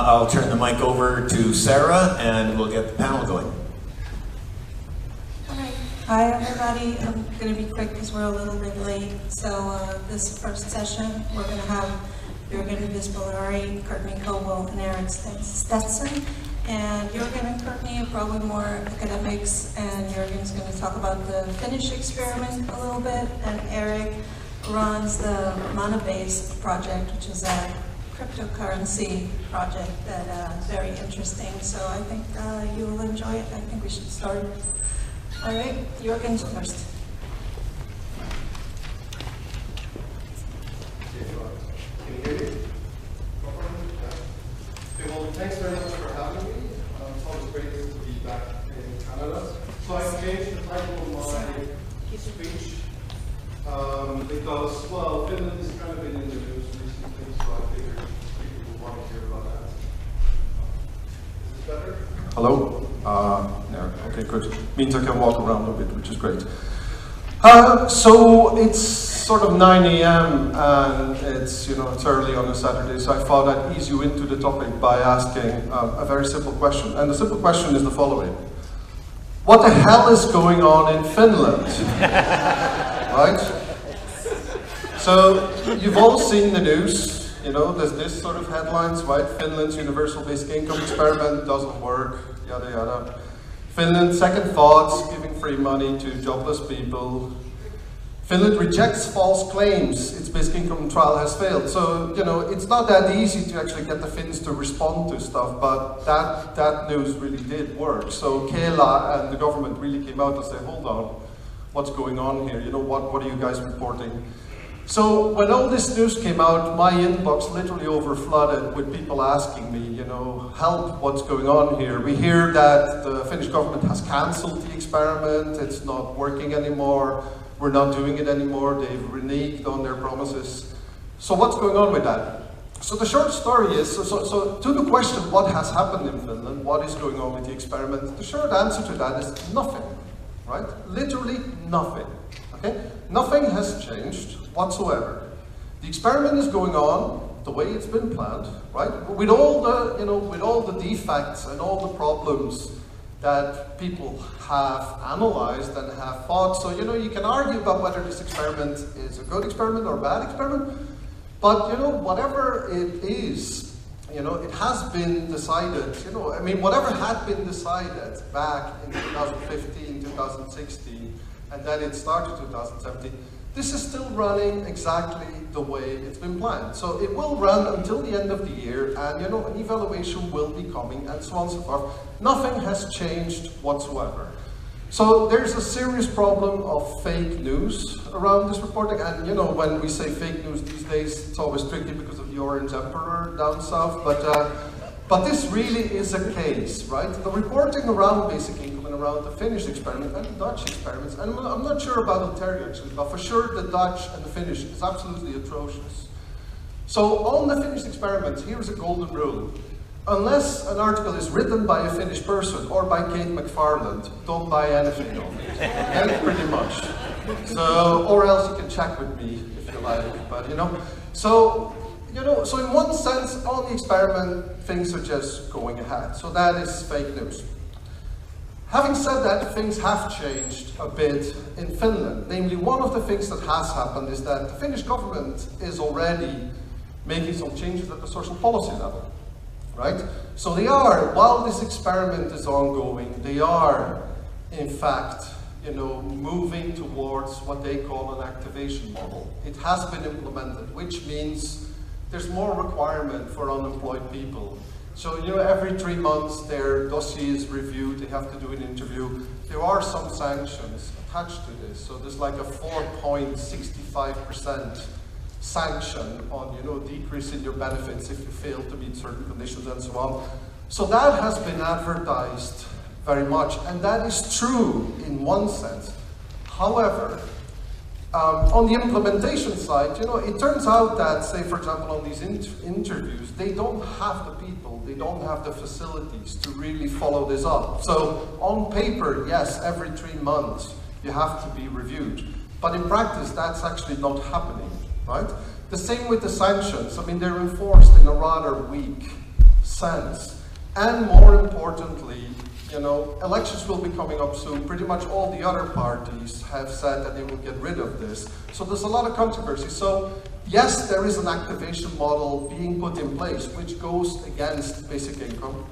I'll turn the mic over to Sarah and we'll get the panel going. Hi everybody, I'm going to be quick because we're a little bit late. So this first session, we're going to have Jürgen Plenary, Courtney Coble, and Eric Stetson. And Jürgen and Courtney are probably more academics, and Jürgen's going to talk about the Finnish experiment a little bit, and Eric runs the ManaBase project, which is a cryptocurrency project that is very interesting. So I think you will enjoy it. I think we should start. All right, Jürgen's first. Can you hear me? Okay, well, thanks very much for having me. It's always great to be back in Canada. So I changed the title of my speech because, well, Finland has kind of been in the news recently, so I figured people would want to hear about that. Is this better? Hello? No. Okay, good. Means I can walk around a bit, which is great. So it's sort of 9 a.m. and it's early on a Saturday, so I thought I'd ease you into the topic by asking a very simple question. And the simple question is the following. What the hell is going on in Finland? Right? So you've all seen the news. There's this sort of headlines, right? Finland's universal basic income experiment doesn't work, yada yada. Finland, second thoughts, giving free money to jobless people. Finland rejects false claims, its basic income trial has failed. So, it's not that easy to actually get the Finns to respond to stuff, but that news really did work. So Kela and the government really came out and said, hold on, what's going on here? What are you guys reporting? So when all this news came out, my inbox literally overflooded with people asking me, help, what's going on here? We hear that the Finnish government has cancelled the experiment, it's not working anymore, we're not doing it anymore, they've reneged on their promises. So what's going on with that? So the short story is, so to the question, what has happened in Finland, what is going on with the experiment, the short answer to that is nothing, right? Literally nothing, okay? Nothing has changed whatsoever. The experiment is going on the way it's been planned, right? With all the defects and all the problems that people have analyzed and have thought. So, you can argue about whether this experiment is a good experiment or a bad experiment, but, whatever it is, it has been decided, whatever had been decided back in 2015, 2016, and then it started 2017, this is still running exactly the way it's been planned. So it will run until the end of the year, and an evaluation will be coming, and so on and so forth. Nothing has changed whatsoever. So there's a serious problem of fake news around this reporting, and when we say fake news these days, it's always tricky because of the Orange Emperor down south, but this really is a case, right? The reporting around basic income and around the Finnish experiment and the Dutch experiments, and I'm not sure about Ontario actually, but for sure the Dutch and the Finnish is absolutely atrocious. So on the Finnish experiment, here's a golden rule. Unless an article is written by a Finnish person or by Kate McFarland, don't buy anything of it. Okay, pretty much. So, or else you can check with me if you like, but So in one sense, on the experiment, things are just going ahead. So that is fake news. Having said that, things have changed a bit in Finland. Namely, one of the things that has happened is that the Finnish government is already making some changes at the social policy level, right? So they are, while this experiment is ongoing, they are, in fact, moving towards what they call an activation model. It has been implemented, which means there's more requirement for unemployed people. So, every 3 months their dossier is reviewed, they have to do an interview. There are some sanctions attached to this. So there's like a 4.65% sanction on, decrease in your benefits if you fail to meet certain conditions and so on. So that has been advertised very much, and that is true in one sense. However, on the implementation side, it turns out that, say, for example, on these interviews, they don't have the people, they don't have the facilities to really follow this up. So on paper, yes, every 3 months you have to be reviewed. But in practice, that's actually not happening, right? The same with the sanctions. I mean, they're enforced in a rather weak sense. And more importantly, you know, elections will be coming up soon. Pretty much all the other parties have said that they will get rid of this. So there's a lot of controversy. So yes, there is an activation model being put in place, which goes against basic income.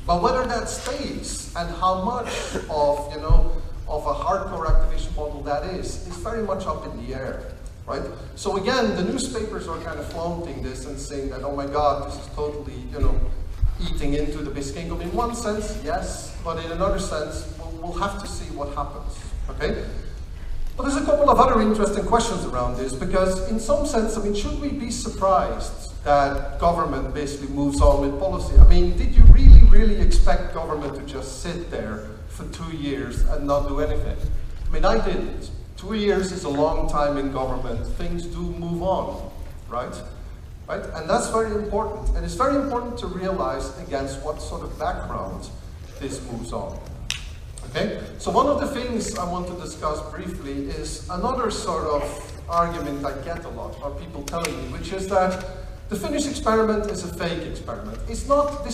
But whether that stays and how much of, you know, of a hardcore activation model that is very much up in the air, right? So again, the newspapers are kind of flaunting this and saying that, oh my God, this is totally, you know, eating into the basic income. In one sense, yes, but in another sense, we'll have to see what happens, okay? But there's a couple of other interesting questions around this, because in some sense, I mean, should we be surprised that government basically moves on with policy? I mean, did you really expect government to just sit there for 2 years and not do anything? I mean, I didn't. 2 years is a long time in government. Things do move on, right? Right? And that's very important. And it's very important to realize against what sort of background this moves on. Okay? So one of the things I want to discuss briefly is another sort of argument I get a lot, or people telling me, which is that the Finnish experiment is a fake experiment. This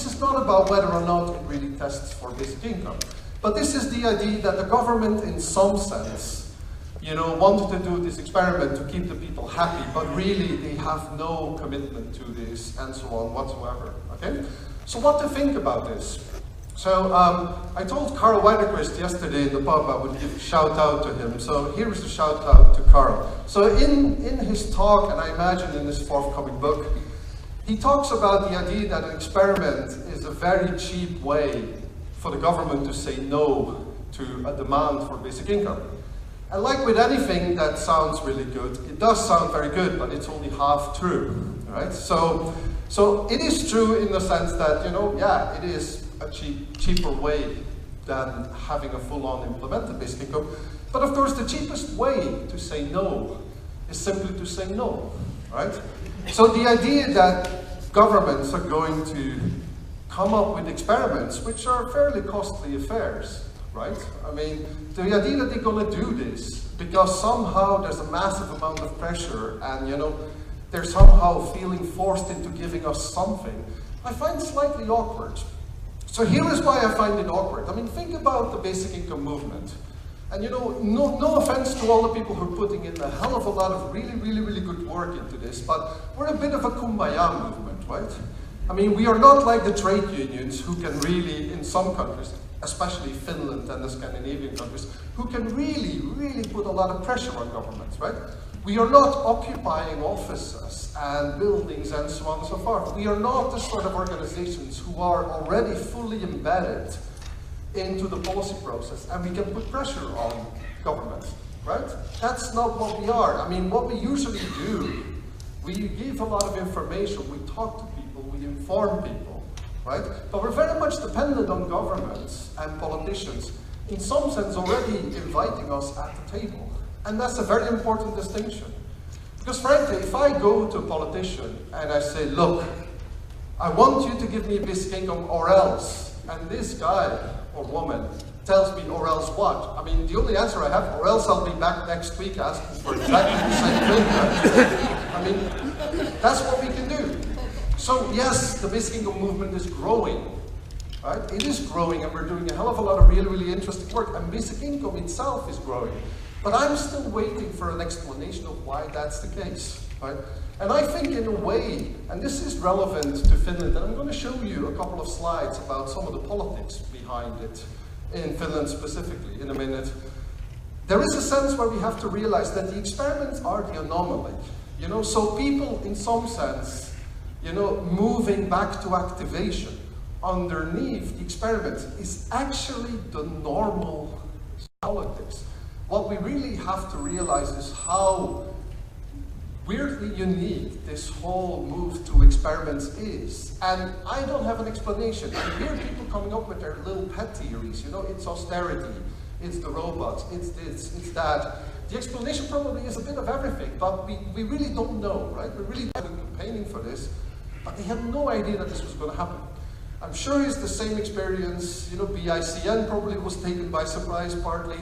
is not about whether or not it really tests for basic income. But this is the idea that the government, in some sense, you know, wanted to do this experiment to keep the people happy, but really they have no commitment to this and so on whatsoever, okay? So what to think about this? So I told Carl Weiderquist yesterday in the pub I would give a shout out to him. So here is a shout out to Carl. So in his talk, and I imagine in his forthcoming book, he talks about the idea that an experiment is a very cheap way for the government to say no to a demand for basic income. And like with anything that sounds really good, it does sound very good, but it's only half true, right? So it is true in the sense that, you know, yeah, it is a cheaper way than having a full-on implemented basic income. But of course, the cheapest way to say no is simply to say no, right? So the idea that governments are going to come up with experiments, which are fairly costly affairs, right? I mean, the idea that they're going to do this because somehow there's a massive amount of pressure and, you know, they're somehow feeling forced into giving us something, I find slightly awkward. So here is why I find it awkward. I mean, think about the basic income movement. And, you know, no offense to all the people who are putting in a hell of a lot of really good work into this, but we're a bit of a kumbaya movement, right? I mean, we are not like the trade unions who can really, in some countries, especially Finland and the Scandinavian countries, who can really put a lot of pressure on governments, right? We are not occupying offices and buildings and so on and so forth. We are not the sort of organizations who are already fully embedded into the policy process and we can put pressure on governments, right? That's not what we are. I mean, what we usually do, we give a lot of information, we talk to people, we inform people, right? But we're very much dependent on governments and politicians, in some sense already inviting us at the table. And that's a very important distinction. Because frankly, if I go to a politician and I say, look, I want you to give me a basic income or else, and this guy or woman tells me or else what? I mean, the only answer I have, or else I'll be back next week asking for exactly the same thing. Right? I mean, that's what we can do. So yes, the basic income movement is growing, right? It is growing and we're doing a hell of a lot of really interesting work, and basic income itself is growing. But I'm still waiting for an explanation of why that's the case, right? And I think in a way, and this is relevant to Finland, and I'm going to show you a couple of slides about some of the politics behind it in Finland specifically in a minute. There is a sense where we have to realize that the experiments are the anomaly, you know, so people in some sense, you know, moving back to activation underneath the experiment is actually the normal politics. What we really have to realize is how weirdly unique this whole move to experiments is. And I don't have an explanation. I hear people coming up with their little pet theories, you know, it's austerity, it's the robots, it's this, it's that. The explanation probably is a bit of everything, but we really don't know, right? We're really campaigning for this, but they had no idea that this was going to happen. I'm sure it's the same experience, you know, BICN probably was taken by surprise partly.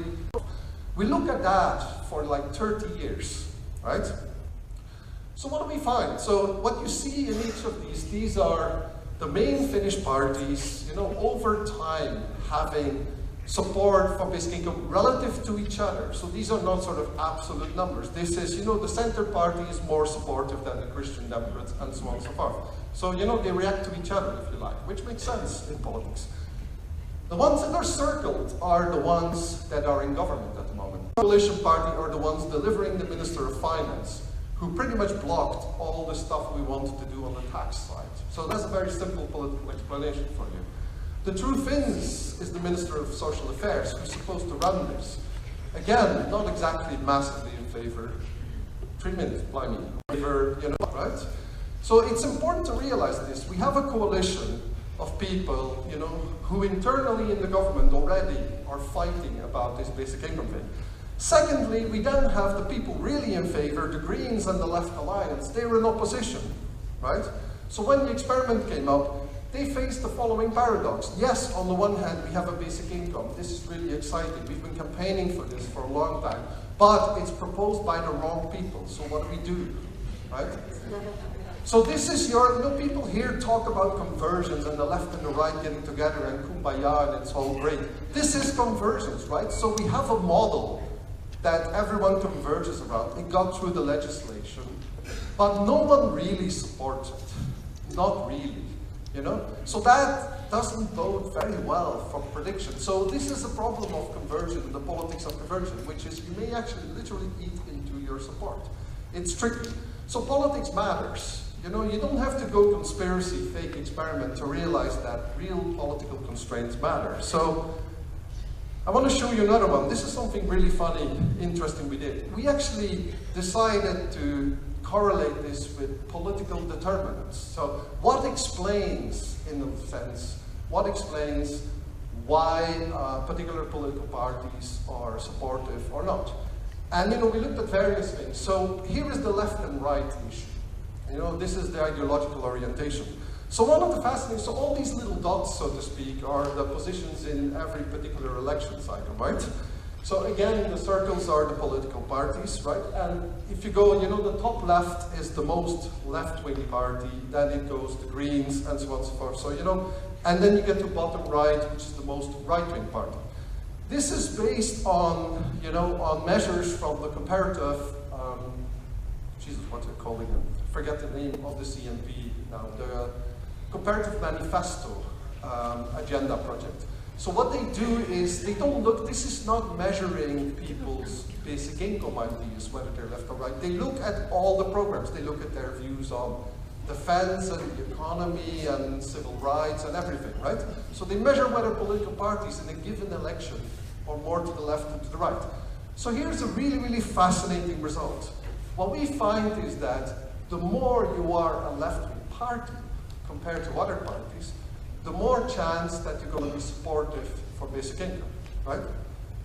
We look at that for like 30 years, right? So what do we find? So what you see in each of these are the main Finnish parties, over time having support for basic income relative to each other. So these are not sort of absolute numbers. This is, the Centre Party is more supportive than the Christian Democrats and so on and so forth. So, they react to each other, if you like, which makes sense in politics. The ones that are circled are the ones that are in government at the moment. The coalition party are the ones delivering the Minister of Finance, who pretty much blocked all the stuff we wanted to do on the tax side. So that's a very simple political explanation for you. The true Finns is the Minister of Social Affairs, who's supposed to run this. Again, not exactly massively in favor. 3 minutes, blimey. Favor, right? So it's important to realize this. We have a coalition of people, who internally in the government already are fighting about this basic income thing. Secondly, we then have the people really in favor, the Greens and the Left Alliance. They were in opposition, right? So when the experiment came up, they faced the following paradox. Yes, on the one hand, we have a basic income. This is really exciting. We've been campaigning for this for a long time. But it's proposed by the wrong people. So what do? Right? So this is people here talk about conversions and the left and the right getting together and kumbaya and it's all great. This is conversions, right? So we have a model that everyone converges around. It got through the legislation, but no one really supports it. Not really. So that doesn't bode very well for prediction. So this is a problem of conversion, the politics of conversion, which is you may actually literally eat into your support. It's tricky. So politics matters. You don't have to go conspiracy, fake experiment to realize that real political constraints matter. So I want to show you another one. This is something really funny, interesting we did. We actually decided to correlate this with political determinants. So what explains, in a sense, why particular political parties are supportive or not? And we looked at various things. So here is the left and right issue. This is the ideological orientation. So one of the fascinating, so all these little dots, so to speak, are the positions in every particular election cycle, right? So again, the circles are the political parties, right? And if you go, the top left is the most left-wing party, then it goes to Greens, and so on and so forth. So, and then you get to bottom right, which is the most right-wing party. This is based on, on measures from the comparative, Jesus, what's it calling it? I forget the name of the CMP now, the Comparative Manifesto Agenda Project. So what they do is, they don't look, this is not measuring people's basic income ideas, whether they're left or right. They look at all the programs. They look at their views on defense and the economy and civil rights and everything, right? So they measure whether political parties in a given election are more to the left than to the right. So here's a really, really fascinating result. What we find is that the more you are a left-wing party compared to other parties, the more chance that you're going to be supportive for basic income, right?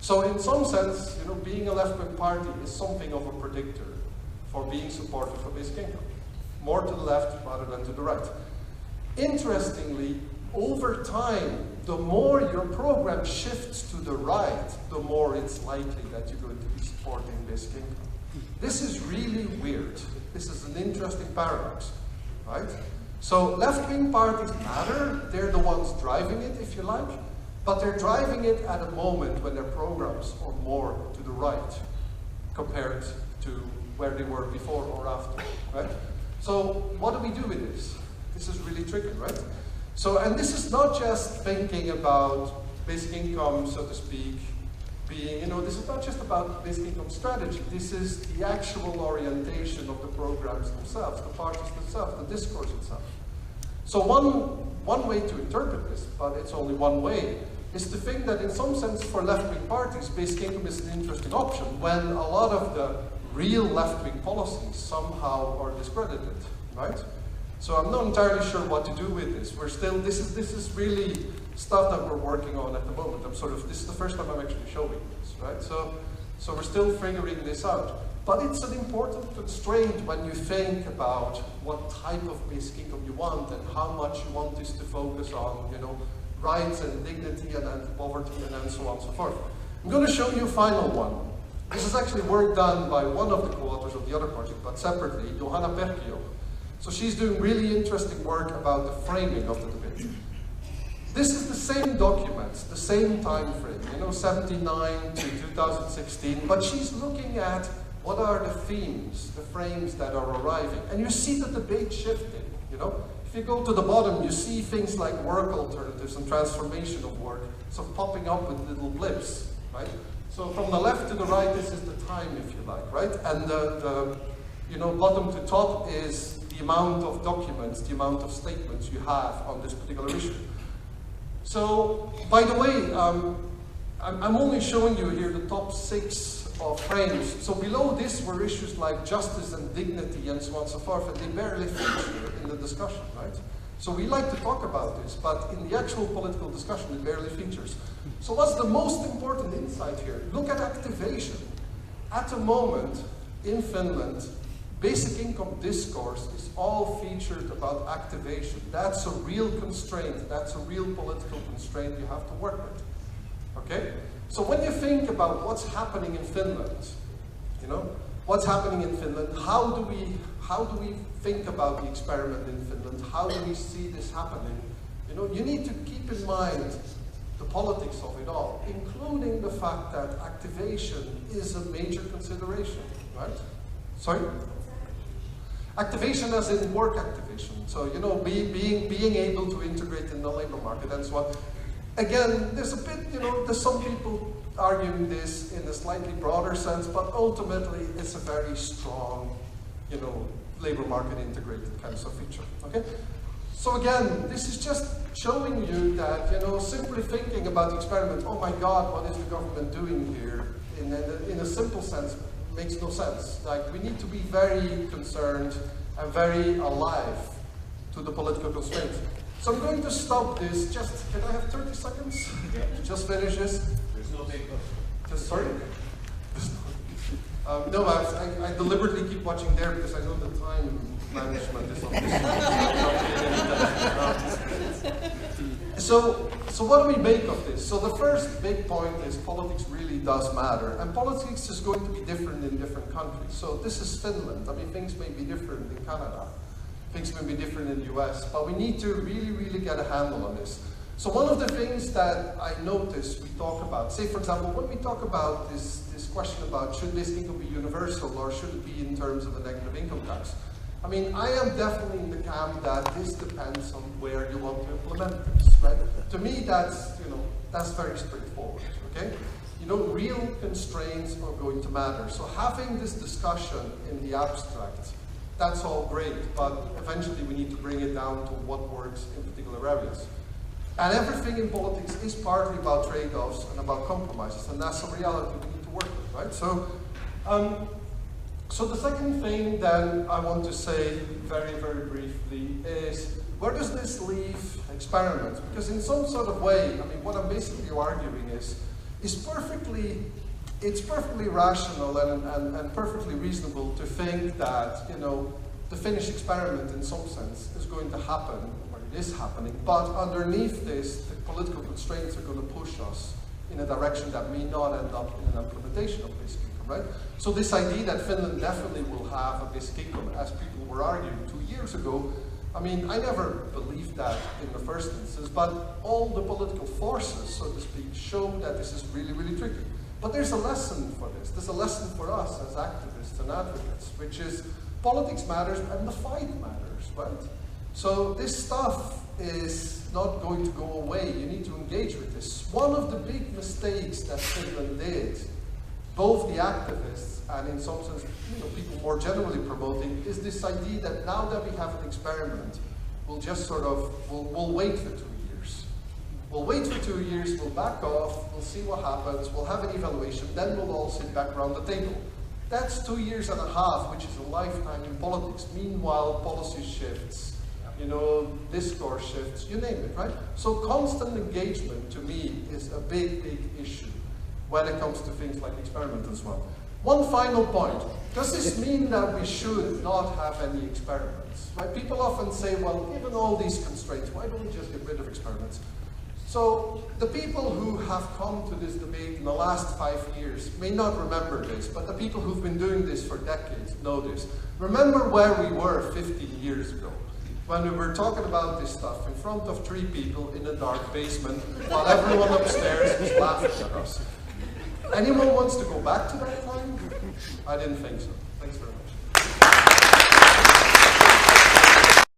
So in some sense, being a left-wing party is something of a predictor for being supportive for basic income. More to the left rather than to the right. Interestingly, over time, the more your program shifts to the right, the more it's likely that you're going to be supporting basic income. This is really weird. This is an interesting paradox, right? So left-wing parties matter. They're the ones driving it, if you like, but they're driving it at a moment when their programs are more to the right compared to where they were before or after, right? So what do we do with this? This is really tricky, right? So, and this is not just thinking about basic income, so to speak, being, this is not just about basic income strategy. This is the actual orientation of the programs themselves, the parties themselves, the discourse itself. So one way to interpret this, but it's only one way, is to think that in some sense for left-wing parties, basic income is an interesting option when a lot of the real left-wing policies somehow are discredited, right? So I'm not entirely sure what to do with this. We're still, this is really stuff that we're working on at the moment. This is the first time I'm actually showing this, right? So we're still figuring this out. But it's an important constraint when you think about what type of basic income you want and how much you want this to focus on, rights and dignity and anti-poverty and so on and so forth. I'm going to show you a final one. This is actually work done by one of the co-authors of the other project, but separately, Johanna Perkio. So she's doing really interesting work about the framing of the debate. This is the same documents, the same time frame, 79 to 2016, but she's looking at what are the themes, the frames that are arriving. And you see the debate shifting, If you go to the bottom, you see things like work alternatives and transformation of work, sort of popping up with little blips, right? So from the left to the right, this is the time, if you like, right? And the bottom to top is the amount of documents, the amount of statements you have on this particular issue. So, by the way, I'm only showing you here the top 6 of frames. So below this were issues like justice and dignity and so on and so forth, and they barely feature in the discussion, right? So we like to talk about this, but in the actual political discussion, it barely features. So what's the most important insight here? Look at activation. At the moment, in Finland, basic income discourse is all featured about activation. That's a real constraint. That's a real political constraint you have to work with. Okay? So when you think about what's happening in Finland, what's happening in Finland, how do we think about the experiment in Finland? How do we see this happening? You need to keep in mind the politics of it all, including the fact that activation is a major consideration, right? Sorry? Activation as in work activation. So, being able to integrate in the labor market and so on. Again, there's a bit, there's some people arguing this in a slightly broader sense, but ultimately it's a very strong, labor market integrated kind of feature, okay? So again, this is just showing you that, simply thinking about the experiment, oh my God, what is the government doing here? In a simple sense, makes no sense. Like, we need to be very concerned and very alive to the political constraints. So I'm going to stop this. Can I have 30 seconds? Yeah. Just finish this. There's no take Sorry? No, I deliberately keep watching there because I know the time management is on this. So what do we make of this? So the first big point is politics really does matter. And politics is going to be different in different countries. So this is Finland. I mean, things may be different in Canada. Things may be different in the US. But we need to really, really get a handle on this. So one of the things that I noticed we talk about, say for example, when we talk about this question about should this income be universal or should it be in terms of a negative income tax? I mean, I am definitely in the camp that this depends on where you want to implement this, right? To me, that's very straightforward, okay? Real constraints are going to matter. So having this discussion in the abstract, that's all great, but eventually we need to bring it down to what works in particular areas. And everything in politics is partly about trade-offs and about compromises, and that's a reality we need to work with, right? So the second thing then I want to say very, very briefly is, where does this leave experiments? Because in some sort of way, I mean, what I'm basically arguing is it's perfectly rational and perfectly reasonable to think that, the Finnish experiment in some sense is going to happen, or it is happening, but underneath this, the political constraints are going to push us in a direction that may not end up in an implementation of basic income, right? So this idea that Finland definitely will have a basic income, as people were arguing 2 years ago, I mean, I never believed that in the first instance, but all the political forces, so to speak, show that this is really, really tricky. But there's a lesson for this. There's a lesson for us as activists and advocates, which is politics matters and the fight matters, right? So this stuff is not going to go away. You need to engage with this. One of the big mistakes that Finland did, both the activists and in some sense, people more generally promoting, is this idea that now that we have an experiment, we'll just we'll wait for 2 years. We'll wait for 2 years, we'll back off, we'll see what happens, we'll have an evaluation, then we'll all sit back around the table. That's 2 years and a half, which is a lifetime in politics. Meanwhile, policy shifts, discourse shifts, you name it, right? So constant engagement, to me, is a big, big issue when it comes to things like experiment and so on. One final point. Does this mean that we should not have any experiments? Right? People often say, well, given all these constraints, why don't we just get rid of experiments? So the people who have come to this debate in the last 5 years may not remember this, but the people who've been doing this for decades know this. Remember where we were 15 years ago, when we were talking about this stuff in front of 3 people in a dark basement, while everyone upstairs was laughing at us. Anyone wants to go back to that time? I didn't think so. Thanks very much.